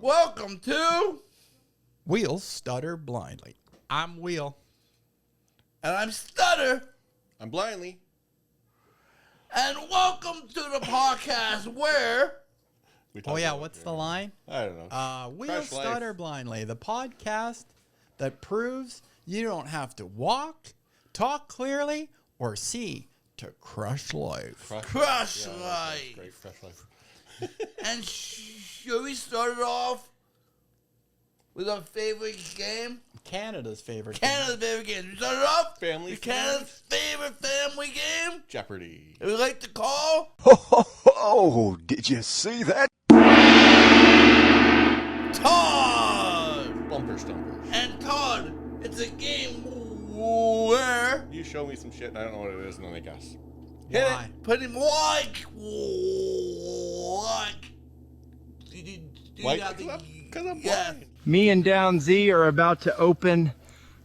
Welcome to Wheel Stutter Blindly. I'm Wheel. And I'm Stutter. I'm Blindly. And welcome to the podcast where... What's the line? I don't know. Wheel Crush Stutter life. Blindly, the podcast that proves you don't have to walk, talk clearly, or see to crush life. Crush Yeah, life. Great, Crush life. And should we start it off with our favorite game? Canada's favorite Canada's favorite game. We start it off Family with Canada's favorite family game. Jeopardy. That we like to call... Oh, did you see that? Todd. Bumper Stumper. And Todd, it's a game where... You show me some shit and I don't know what it is and then I guess. Hit Why? it. Put him like. Because I'm Yeah. blind. Me and Down Z are about to open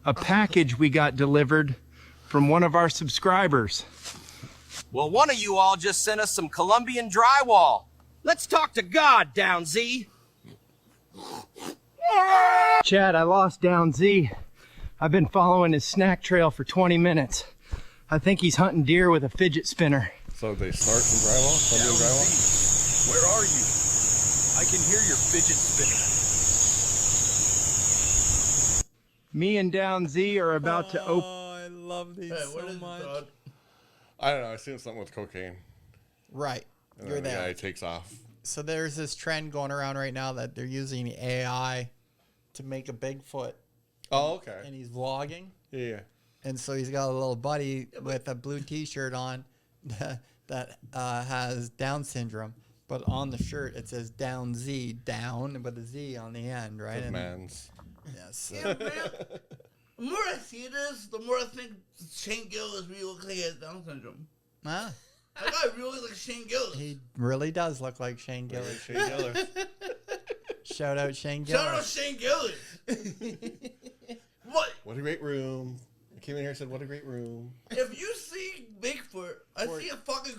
a package we got delivered from one of our subscribers. Well, one of you all just sent us some Colombian drywall. Let's talk to God, Down Z. Chad, I lost Down Z. I've been following his snack trail for 20 minutes. I think he's hunting deer with a fidget spinner. So they start some drywall? Colombian drywall? Where are you? I can hear your fidget spinner. Me and Down Z are about to open. Oh, I love these Hey, so what is much. it, Todd? I don't know. I seen something with cocaine. Right. And You're then the there. guy takes off. So there's this trend going around right now that they're using AI to make a Bigfoot, Oh, okay. and he's vlogging. Yeah. And so he's got a little buddy with a blue T-shirt on that has Down syndrome, but on the shirt it says Down Z, down with a Z on the end, right? Good And- man's. Yes. Yeah, man. The more I see this, the more I think Shane Gillis really looks like he has Down syndrome. Ah, That guy really looks like Shane Gillis. he really does look like Shane Gillis. Shane Gillis. Shout out Shane Shout out Gillis. Shane Gillis. What? What a great room. I came in here and said, what a great room. If you see Bigfoot, I see a fucking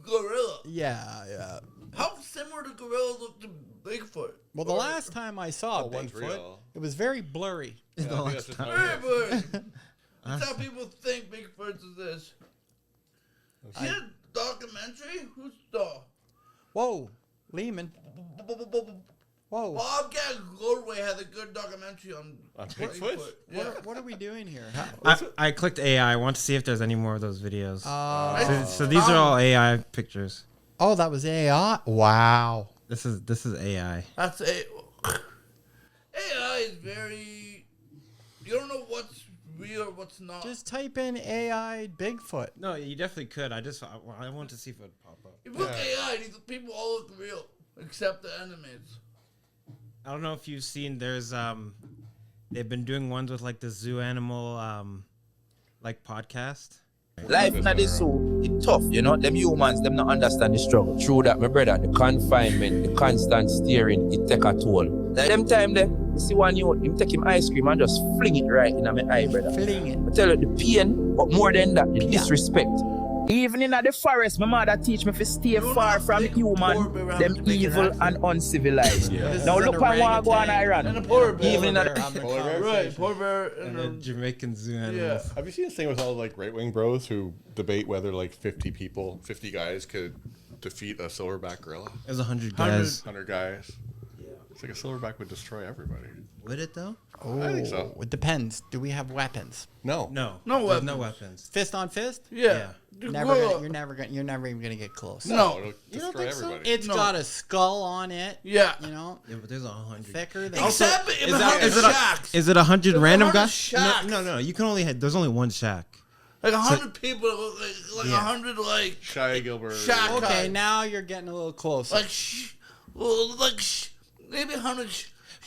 gorilla. Yeah. How similar do gorillas look to Bigfoot? Well, the last time I saw Oh, one's Bigfoot, real. it was very blurry. Yeah, I think that's just how it Hey, is. boy. That's how people think Bigfoot is this. See that documentary? Who's the Whoa, Lehman. Whoa. Bobcat Goldway had a good documentary on Bigfoot? Yeah. What are we doing here? I clicked AI. I want to see if there's any more of those videos. So these Oh. are all AI pictures. Oh, that was AI. Wow. This is AI. That's it. AI is very. You don't know what's real or what's not. Just type in AI Bigfoot. No, you definitely could. I want to see if it would pop up. if you look AI, these people all look real except the enemies. I don't know if you've seen. There's they've been doing ones with like the zoo animal like podcast. Life in this zoo, it's tough, you know. Them humans, them not understand the struggle. True that, my brother, the confinement, the constant steering, it take a toll. Like them time there, you see one you him take him ice cream and just fling it right in my eye, brother. Fling it. I tell you, the pain, but more than that, the disrespect. Even in the forest, my mother teach me to stay far from human, them evil and uncivilized. Now look at what go on Iran. And the polar bear. Even in the Polar bear? Right, polar bear And and the Jamaican zoo yeah. animals. Have you seen this thing with all like right-wing bros who debate whether like 50 guys could defeat a silverback gorilla? There's 100 guys. 100 guys. It's like a silverback would destroy everybody. Would it though? I think so. It depends. Do we have weapons? No. No. No There's no weapons. weapons. Fist on fist? Yeah. You're never even gonna get close. No. It'll You don't destroy think so? everybody. It's got a skull on it. Yeah. You know, Yeah, but there's 100. thicker than. Except if Is it that- has is it a- shacks. Is it 100 random 100 guys? shacks. No. You can only there's only one shack. Like 100 people, like Yeah. 100 like Shia Gilbert. shack. Okay, guys. now you're getting a little closer. Like maybe 100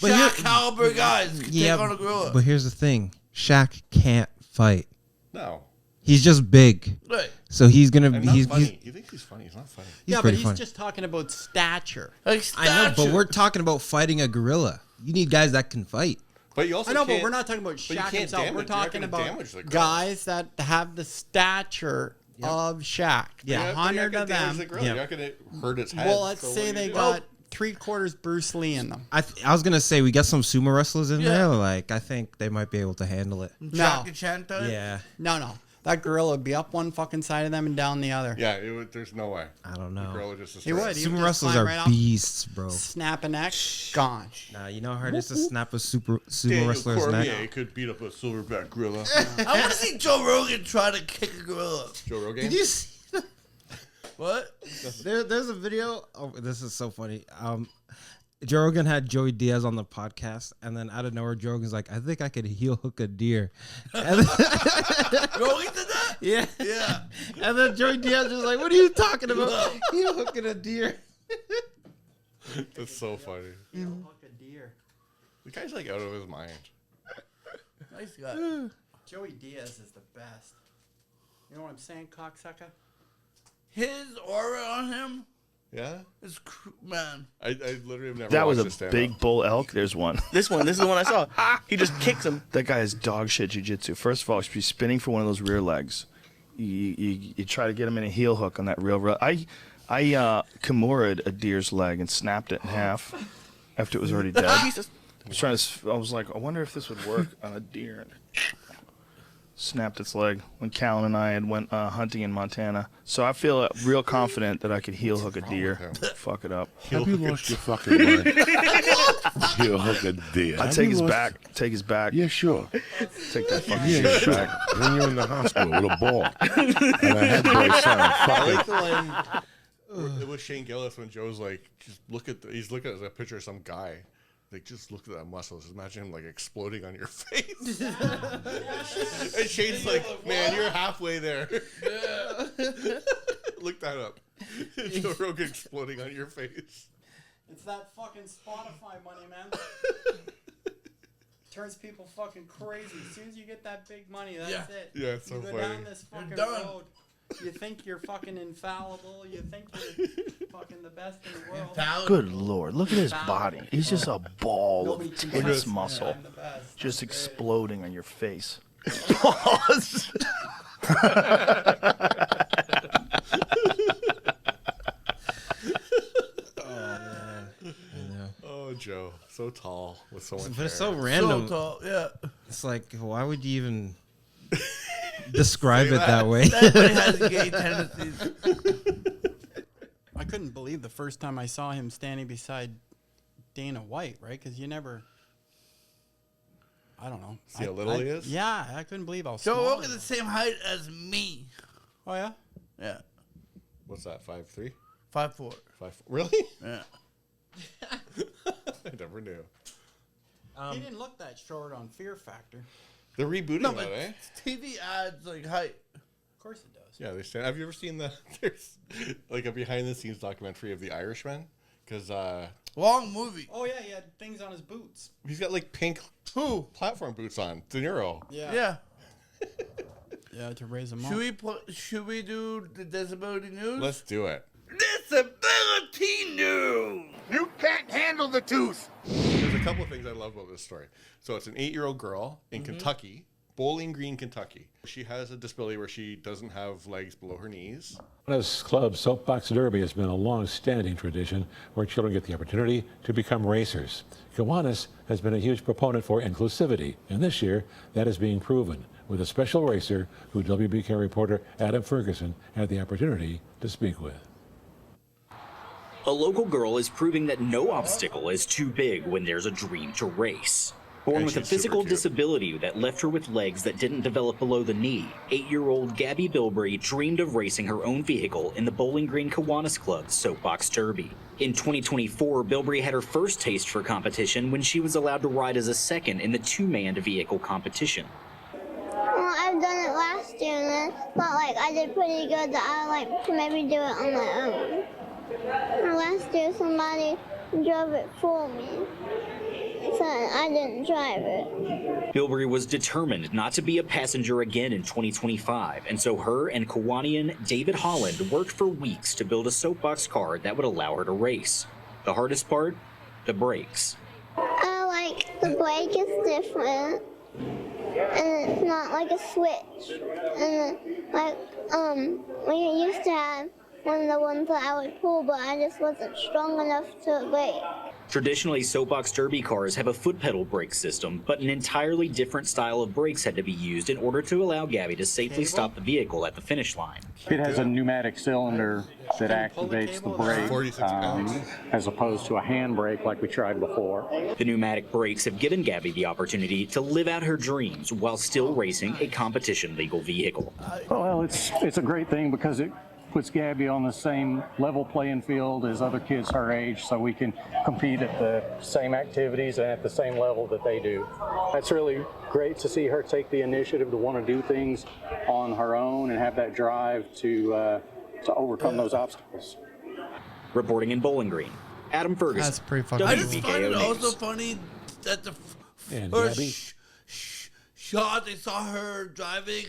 But Shaq here- caliber guys can take on a gorilla. But here's the thing: Shaq can't fight. No. He's just big, Right. so he's gonna. And not He's funny. You think he's funny? He's not funny. yeah, but pretty he's funny. just talking about stature. Like I know, but stature. we're talking about fighting a gorilla. You need guys that can fight. But you also I know, but can't- we're not talking about but you Shaq can't himself. damage- We're you're not talking gonna about damage the gorilla. guys that have the stature of Shaq. Yeah. You're not 100 gonna of damage them. the gorilla. Yeah. You're not going to hurt its head. Well, let's so say what do they you do? got 3/4 Bruce Lee in them. I was gonna say we got some sumo wrestlers in there. Like I think they might be able to handle it. Jackie Chan type? Yeah. No. That gorilla would be up one fucking side of them and down the other. Yeah, there's no way. I don't know. The gorilla just He would. Sumo just wrestlers climb are right off, beasts, bro. snap a neck, gone. Nah, you know how hard it is to snap a sumo Daniel wrestler's Cormier neck. could beat up a silverback gorilla. I want to see Joe Rogan try to kick a gorilla. Joe Rogan? Did you see? What? There's a video. Oh, this is so funny. Joe Rogan had Joey Diaz on the podcast, and then out of nowhere, Joe Rogan's like, "I think I could heel hook a deer." And then, Rogan did that? yeah, Yeah. And then Joey Diaz was like, "What are you talking about? Heel hooking a deer?" That's so funny. Hook a deer. The guy's like out of his mind. Nice guy. Joey Diaz is the best. You know what I'm saying, cocksucker? His aura on him Yeah? is man. I literally have never That was watched a this stand big up. bull elk. There's one. This is the one I saw. He just kicks him. That guy is dog shit jiu-jitsu. First of all, you should be spinning for one of those rear legs. You try to get him in a heel hook on that real. I Kimura'd a deer's leg and snapped it in half after it was already dead. I was like, I wonder if this would work on a deer. Snapped its leg when Callan and I had went hunting in Montana. So I feel real confident that I could heel hook a deer. Fuck it up. Have you lost your fucking mind? Heel hook a deer. I take his back. Take his back. Yeah, sure. Take that fucking Yeah, shit sure. back. When you're in the hospital with a ball and a head boy son, I fuck like it. the line. It was Shane Gillis when Joe's like, just look at he's looking at a picture of some guy. Like, just look at that muscle. Just imagine him, like, exploding on your face. And Shane's like, man, you're halfway there. Yeah. Look that up. Joe Rogan exploding on your face. It's that fucking Spotify money, man. Turns people fucking crazy. As soon as you get that big money, that's it. Yeah, it's so you go funny. down this fucking road. You think you're fucking infallible. You think you're fucking the best in the world. Good Lord, look at his body. He's just a ball Nobody of can tense say muscle, I'm the best. just exploding on your face. Oh, Joe. So tall with so much But it's hair. so random. So tall, yeah. It's like, why would you even describe it Say that way? Everybody has gay tendencies. I couldn't believe the first time I saw him standing beside Dana White, right? Because you never. I don't know. See how little he is? Yeah, I couldn't believe how Joe small. Rogan's the same height as me. Oh yeah. Yeah. What's that, 5'3"? 5'4". 5'4"? Really? Yeah. I never knew. He didn't look that short on Fear Factor. They're rebooting No, that, but eh? TV ads like height. Of course it does. Yeah, they stand. Have you ever seen there's like a behind-the-scenes documentary of The Irishman? Because Long movie. Oh yeah, he had things on his boots. he's got like pink platform boots on. De Niro. Yeah. Yeah. Yeah, to raise them up. Should we do the disability news? Let's do it. Disability news. You can't handle the tooth. There's a couple of things I love about this story. So it's an 8-year-old girl in Kentucky, Bowling Green, Kentucky. She has a disability where she doesn't have legs below her knees. Kiwanis Club Soapbox Derby has been a long-standing tradition where children get the opportunity to become racers. Kiwanis has been a huge proponent for inclusivity, and this year that is being proven with a special racer who WBK reporter Adam Ferguson had the opportunity to speak with. A local girl is proving that no obstacle is too big when there's a dream to race. Born And with a she's super physical cute. disability that left her with legs that didn't develop below the knee, 8-year-old Gabby Bilbrey dreamed of racing her own vehicle in the Bowling Green Kiwanis Club Soapbox Derby. In 2024, Bilbrey had her first taste for competition when she was allowed to ride as a second in the two-manned vehicle competition. Well, I've done it last year, and it's not like I did pretty good that I like to maybe do it on my own. Last year, somebody drove it for me, so I didn't drive it. Bilbrey was determined not to be a passenger again in 2025, and so her and Kiwanian David Holland worked for weeks to build a soapbox car that would allow her to race. The hardest part? The brakes. Like, the brake is different, and it's not like a switch. And, like, we used to have one of the ones that I would pull, but I just wasn't strong enough to brake. Traditionally, soapbox derby cars have a foot pedal brake system, but an entirely different style of brakes had to be used in order to allow Gabby to safely stop the vehicle at the finish line. It has a pneumatic cylinder that activates the brake, as opposed to a hand brake like we tried before. The pneumatic brakes have given Gabby the opportunity to live out her dreams while still racing a competition-legal vehicle. Well, it's a great thing because it puts Gabby on the same level playing field as other kids her age, so we can compete at the same activities and at the same level that they do. That's really great to see her take the initiative to want to do things on her own and have that drive to overcome those obstacles. Reporting in Bowling Green, Adam Ferguson. That's pretty fucking I just cool. find it WBKO also News. funny that the And first Gabby? shot they saw her driving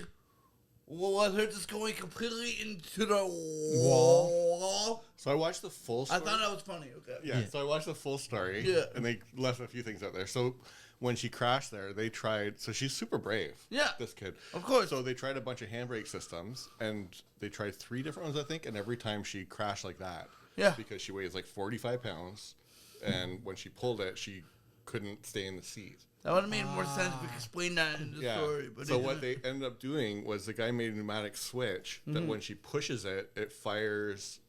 was her just going completely into the wall. So I watched the full I story. thought that was funny. Okay. Yeah, so I watched the full story. Yeah. And they left a few things out there. So when she crashed there, they tried. So she's super brave. Yeah. This kid. Of course. So they tried a bunch of handbrake systems, and they tried 3 different ones, I think. And every time she crashed like that. Yeah. Because she weighs like 45 pounds, and when she pulled it, she couldn't stay in the seat. That would have made more sense if we could explain that in the story. But So he what didn't. they ended up doing was the guy made a pneumatic switch that Mhm. when she pushes it, it fires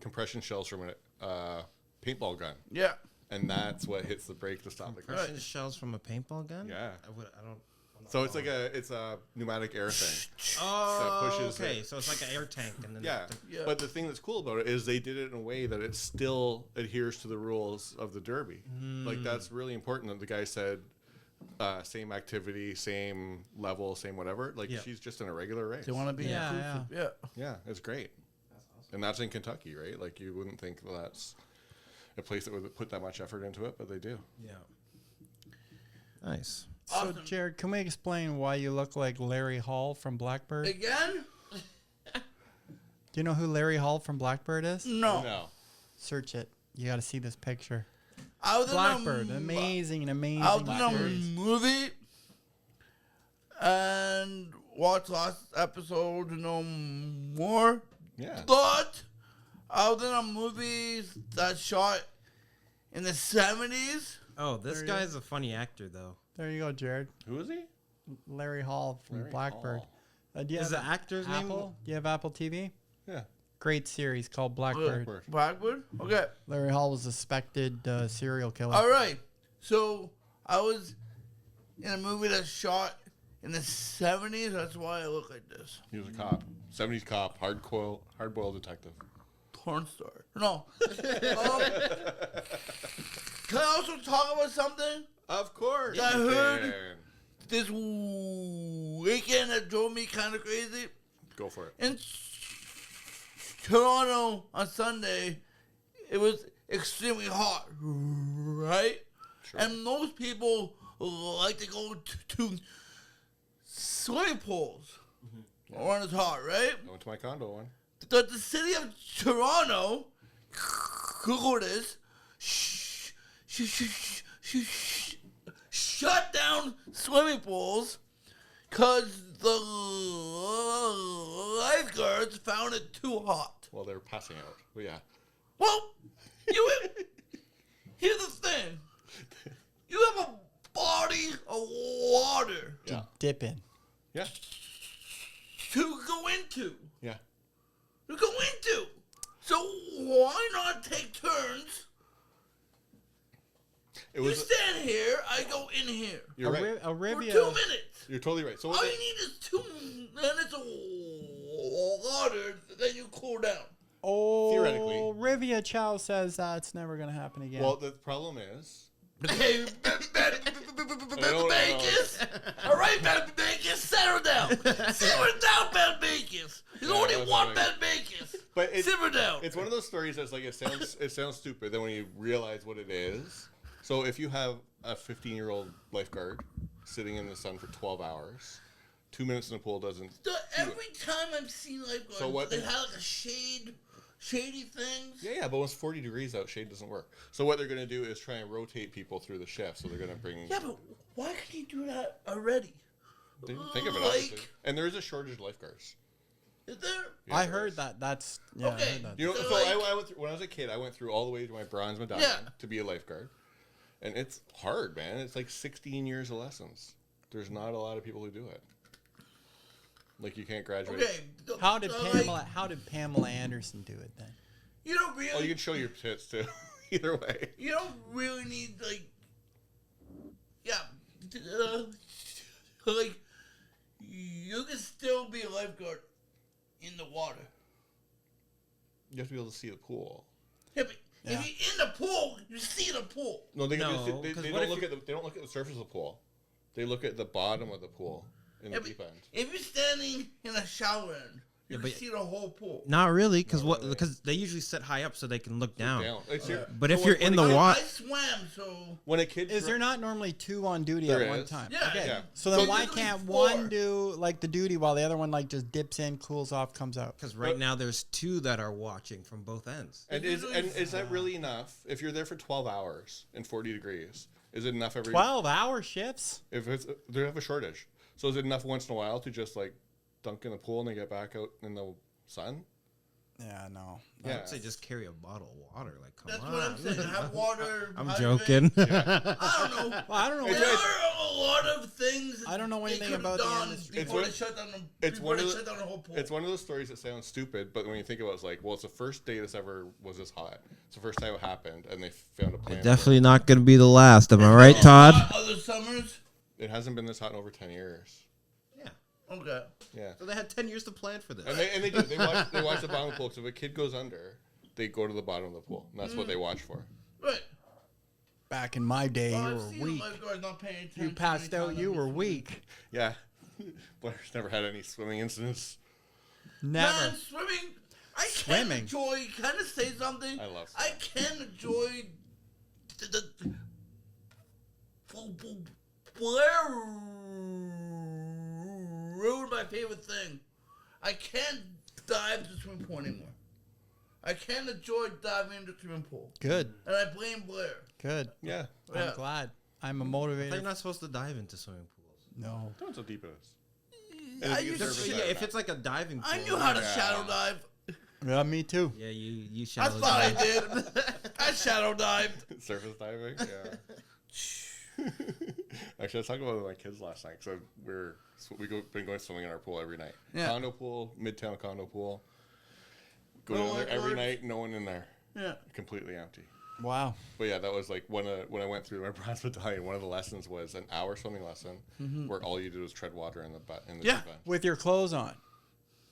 compression shells from a paintball gun. Yeah. And that's what hits the brake to stop the car. Compression shells from a paintball gun? Yeah. I don't. So it's like it's a pneumatic air thing. Oh, that pushes okay. it. So it's like an air tank, and then Yeah. But the thing that's cool about it is they did it in a way that it still adheres to the rules of the Derby. Like that's really important. That the guy said, same activity, same level, same whatever. Like she's just in a regular race. They want to be inclusive. Yeah. Yeah, it's great. That's awesome. And that's in Kentucky, right? Like you wouldn't think that's a place that would put that much effort into it, but they do. Yeah. Nice. So, Jared, can we explain why you look like Larry Hall from Blackbird? Again? Do you know who Larry Hall from Blackbird is? No. No. Search it. You got to see this picture. I was Blackbird, in a, amazing. I was in a movie and watched last episode to know more. Yeah. But I was in a movie that shot in the 70s. Oh, this There you guy's a funny actor, though. There you go, Jared. Who is he? Larry Hall from Larry Blackbird. Hall. Do you Is have the actor's name- Apple? Do you have Apple TV? Yeah. Great series called Blackbird. Blackbird? Okay. Larry Hall was a suspected serial killer. All right. So I was in a movie that shot in the 70s. That's why I look like this. He was a cop. 70s cop, hard-boiled detective. Porn star. No. Can I also talk about something? Of course. That I you heard can. this weekend that drove me kind of crazy. Go for it. In Toronto on Sunday, it was extremely hot, right? Sure. And most people like to go to swimming pools when it's hot, right? I went to my condo one. The city of Toronto, Google this, shut down swimming pools because the lifeguards found it too hot. Well, they were passing out. But yeah. Well, here's the thing. You have a body of water Yeah. Dip in. Yeah. to go into. Yeah. To go into. So why not take turns? It You was. stand here, I go in here. You're right. For 2 Arabia. minutes. You're totally right. So All you need is 2 minutes of water, then you cool down. Oh, Theoretically. Rivia Chow says that's never going to happen again. Well, the problem is. Okay, Bacon. All right, Bacon, settle down. Simmer down, Bacon. There's only one Bacon. But Simmer down. It's one of those stories that's like it sounds stupid. Then when you realize what it is, so if you have a 15-year-old lifeguard sitting in the sun for 12 hours, 2 minutes in the pool doesn't. So every time I've seen lifeguards, So what they they- have like a shady things. Yeah, but when it's 40 degrees out, shade doesn't work. So what they're going to do is try and rotate people through the shift. So they're going to bring. Yeah, but why can't you do that already? They didn't think of it, obviously. And there is a shortage of lifeguards. Is there? Yeah, I there heard is. that. That's I heard that. You know, So, so like- I went through, when I was a kid, I went through all the way to my bronze medallion to be a lifeguard, and it's hard, man. It's like 16 years of lessons. There's not a lot of people who do it. Like you can't graduate. Okay. How did so, Pamela? like, How did Pamela Anderson do it then? you don't really. Oh, you can show your tits too. Either way. You don't really need like. Yeah. Like, you can still be a lifeguard in the water. You have to be able to see the pool. Yeah, but if you're in the pool, you see the pool. No, they, No, they 'cause don't what if look at they don't look at the surface of the pool. They look at the bottom of the pool in Yeah, the but deep end. if you're standing in a shower, you can but- see the whole pool. Not really, because they usually sit high up so they can look down. It's your- But so if you're when in the a kid- water, I swam, so when a kid Is there not normally two on duty There at one is. time? Yeah. Okay. Yeah. So then So why there's only can't four. one do like the duty while the other one like just dips in, cools off, comes out? because right now there's two that are watching from both ends. And is that really enough? If you're there for 12 hours in 40 degrees, is it enough every 12-hour shifts? If it's they have a shortage, so is it enough once in a while to just like dunk in the pool and then get back out in the sun? Yeah, no. I Yeah. would say just carry a bottle of water. Like, come that's on. what I'm saying. Have water. I'm hydrate. joking. I don't know. Well, I don't know. There are a lot of things. I don't know they anything could've about the done industry. before It's they one- shut down the. It's before one they of the, shut down the whole pool. It's one of those stories that sound stupid, but when you think about it, it's like, well, it's the first day this ever was this hot. It's the first time it happened, and they found a plan. Definitely not going to be the last. Am I right, Todd? Other summers. It hasn't been this hot in over 10 years. Yeah. Okay. Yeah. So they had 10 years to plan for this. And they do. They watch the bottom of the pool. So if a kid goes under, they go to the bottom of the pool. And that's what they watch for. Right. Back in my day, Well, you I've were seen weak. lifeguards not paying attention. You passed out. You were weak. Yeah. Blair's never had any swimming incidents. Never. Man, swimming. I can Swimming. enjoy. Can I say something? I love I can enjoy. Blair ruined my favorite thing. I can't dive to the swimming pool anymore. I can't enjoy diving into the swimming pool. Good. And I blame Blair. Good. Yeah. I'm Yeah. glad. I'm a You're motivator. not supposed to dive into swimming pools. No. Don't so deep it is. I And used deserve to- a Yeah, dive if it's like a diving pool. I knew how to Yeah. shadow dive. Yeah, me too. Yeah, you I shadow thought I dive. did. I shadow dived. Surface diving? Yeah. Actually, I was talking about it with my kids last night. So been going swimming in our pool every night. Yeah. Condo pool, midtown condo pool. Go No down there every lifeguards? night, no one in there. Yeah. Completely empty. Wow. But yeah, that was like when I went through my bronze medallion. One of the lessons was an hour swimming lesson where all you did was tread water in the Yeah. deep end. With your clothes on.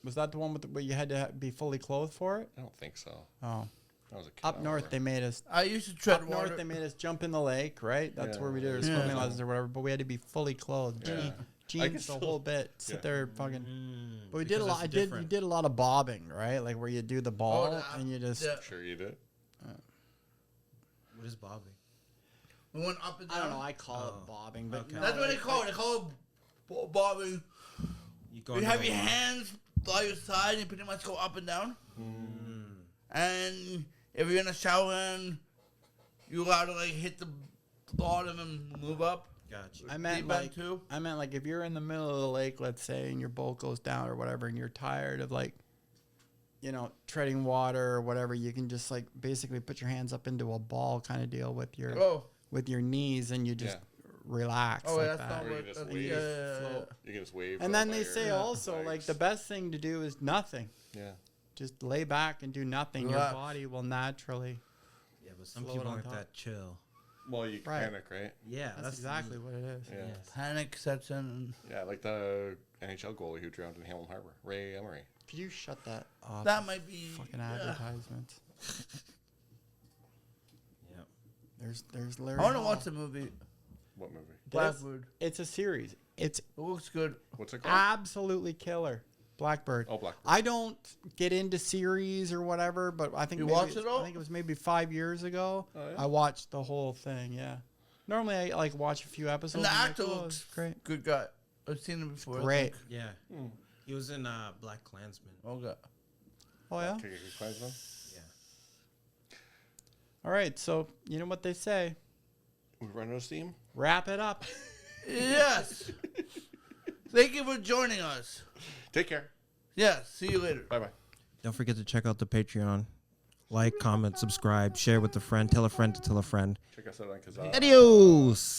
Was that the one with where you had to be fully clothed for it? I don't think so. Oh. I was a kid. Up north, they made us. I used to tread Up water. north, they made us jump in the lake, right? That's Yeah. where we did our Yeah. swimming lessons or whatever. But we had to be fully clothed, Yeah. I can jeans, the still- whole bit. Sit Yeah. there, fucking. But we did a Because lot. that's You different. did a lot of bobbing, right? Like where you do the ball and you just. Yeah. Sure you did. What is bobbing? We went up and down. I don't know. I call it bobbing, but okay. no, That's what they call it. They call it bobbing. You go You into have the your water. hands by your side and you pretty much go up and down. And if you're in a shower and you're allowed to like hit the bottom and move up. Gotcha. I meant Deep end like too. I meant like if you're in the middle of the lake, let's say, and your boat goes down or whatever, and you're tired of like, you know, treading water or whatever, you can just like basically put your hands up into a ball kind of deal with your knees, and you just relax. Oh, like that's that. not Or you what. just that's- wave. yeah. You can just wave. And by then they your say also like the legs. best thing to do is nothing. Yeah. Just lay back and do nothing. Relax. Your body will naturally. Yeah, but some Float people on aren't top. that chill. Well, you Right. panic, right? Yeah, That's exactly what it is. Yeah. Yes. Panic sets in. Yeah, like the NHL goalie who drowned in Hamilton Harbor, Ray Emery. Could you shut that off? That might be fucking yeah. advertisements. Yep. There's Larry. I want to Hall. watch the movie. What movie? Blackbird. It's a series. It's It looks good. What's it called? absolutely killer. Blackbird. Oh, Blackbird. I don't get into series or whatever, but I think You maybe watched it's- it all? I think it was maybe 5 years ago. Oh, yeah? I watched the whole thing. Yeah. Normally I like watch a few episodes. And the I'm like, actor oh, looks it's great. good guy. I've seen him before. I Great. think. Yeah. He was in Black Klansman. Okay. Oh yeah. Okay, Klansman? Yeah. All right. So you know what they say. We run out of steam? Wrap it up. Yes. Thank you for joining us. Take care. Yeah, see you later. Bye-bye. Don't forget to check out the Patreon. Like, comment, subscribe, share with a friend, tell a friend to tell a friend. Check us out on Kazaa. Adios!